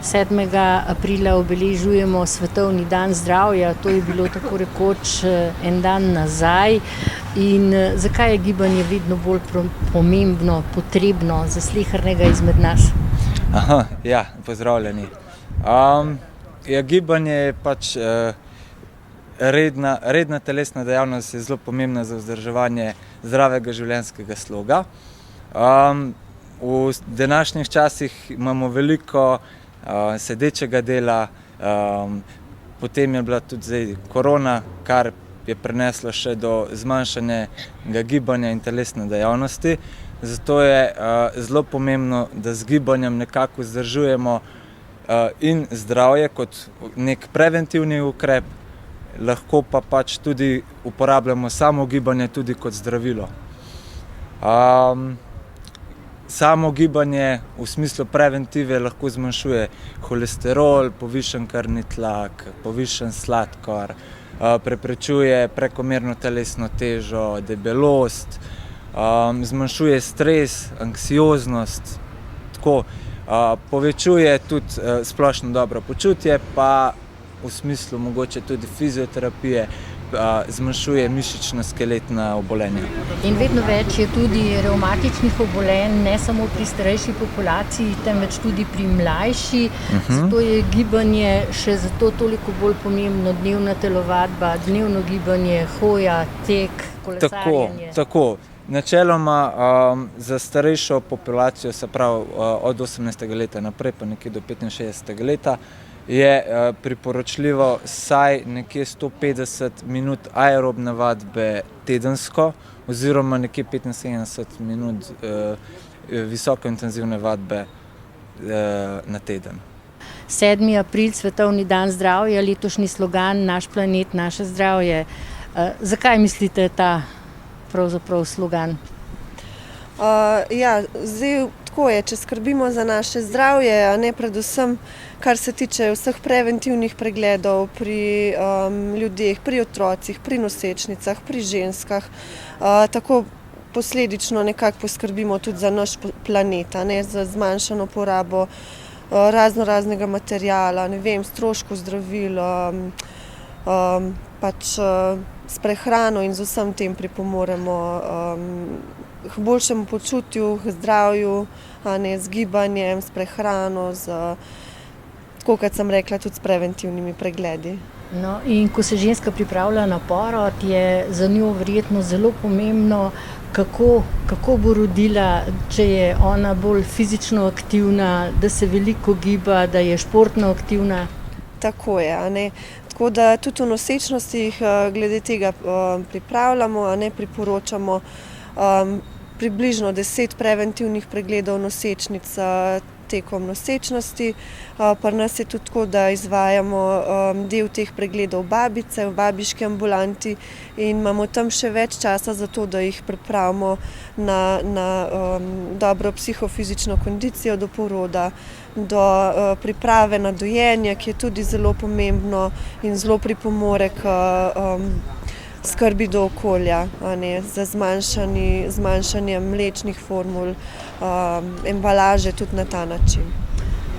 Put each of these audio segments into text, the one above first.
7. aprila obeležujemo Svetovni dan zdravja, to je bilo tako rekoč en dan nazaj. In zakaj je gibanje vedno bolj pomembno, potrebno za slehernega izmed nas? Pozdravljeni. Gibanje je pač redna telesna dejavnost, je zelo pomembna za vzdrževanje zdravega življenjskega sloga. V današnjih časih imamo veliko sedečega dela, potem je bila tudi zdaj korona, kar je prineslo še do zmanjšanega gibanja in telesne dejavnosti. Zato je zelo pomembno, da z gibanjem nekako vzdržujemo in zdravje kot nek preventivni ukrep, lahko pa pač tudi uporabljamo samo gibanje tudi kot zdravilo. Samo gibanje v smislu preventive lahko zmanjšuje holesterol, povišan krvni tlak, povišan sladkor, preprečuje prekomerno telesno težo, debelost, zmanjšuje stres, anksioznost, povečuje tudi splošno dobro počutje, pa v smislu mogoče tudi fizioterapije, zmanjšuje mišično-skeletna obolenja. In vedno več je tudi revmatičnih obolenj, ne samo pri starejši populaciji, temveč tudi pri mlajši. Zato je gibanje še zato toliko bolj pomembno, dnevna telovadba, dnevno gibanje, hoja, tek, kolesarjenje. Tako. Načeloma za starejšo populacijo, se pravi od 18. leta naprej, pa nekje do 65. leta, je priporočljivo vsaj nekje 150 minut aerobne vadbe tedensko oziroma nekje 75 minut visokointenzivne vadbe na teden. 7. april, Svetovni dan zdravja, letošnji slogan Naš planet, naše zdravje. Zakaj mislite ta pravzaprav slogan? Zdaj tako je, če skrbimo za naše zdravje, a ne predvsem, kar se tiče vseh preventivnih pregledov pri ljudeh, pri otrocih, pri nosečnicah, pri ženskah, tako posledično nekako poskrbimo tudi za naš planet, za zmanjšano porabo raznega materiala, stroškov zdravil, s prehrano in z vsem tem pripomoremo k boljšemu počutju, k zdravju, z gibanjem, s prehrano, tako kot sem rekla, tudi s preventivnimi pregledi. No, in ko se ženska pripravlja na porod, je za njo verjetno zelo pomembno, kako bo rodila, če je ona bolj fizično aktivna, da se veliko giba, da je športno aktivna. Tako je, Tako da tudi v nosečnostih glede tega pripravljamo, priporočamo približno 10 preventivnih pregledov nosečnic tekom nosečnosti. Pri nas je tudi tako, da izvajamo del teh pregledov babice v babiški ambulanti in imamo tam še več časa za to, da jih pripravimo na dobro psihofizično kondicijo do poroda, do priprave na dojenje, ki je tudi zelo pomembno in zelo pripomore k skrbi do okolja, za zmanjšanje mlečnih formul, embalaže tudi na ta način.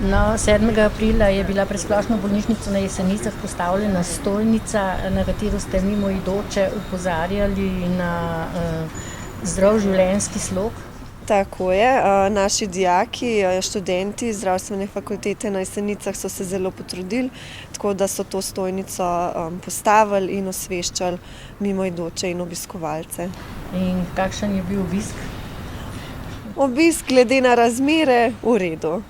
No, 7. aprila je bila pred Splošno bolnišnico na Jesenicah postavljena stojnica, na katero ste mimoidoče opozarjali na zdrav življenjski slog. Tako je, naši dijaki, študenti zdravstvene fakultete na Jesenicah so se zelo potrudili, tako da so to stojnico postavili in osveščali mimoidoče in obiskovalce. In kakšen je bil obisk? Obisk glede na razmere v redu.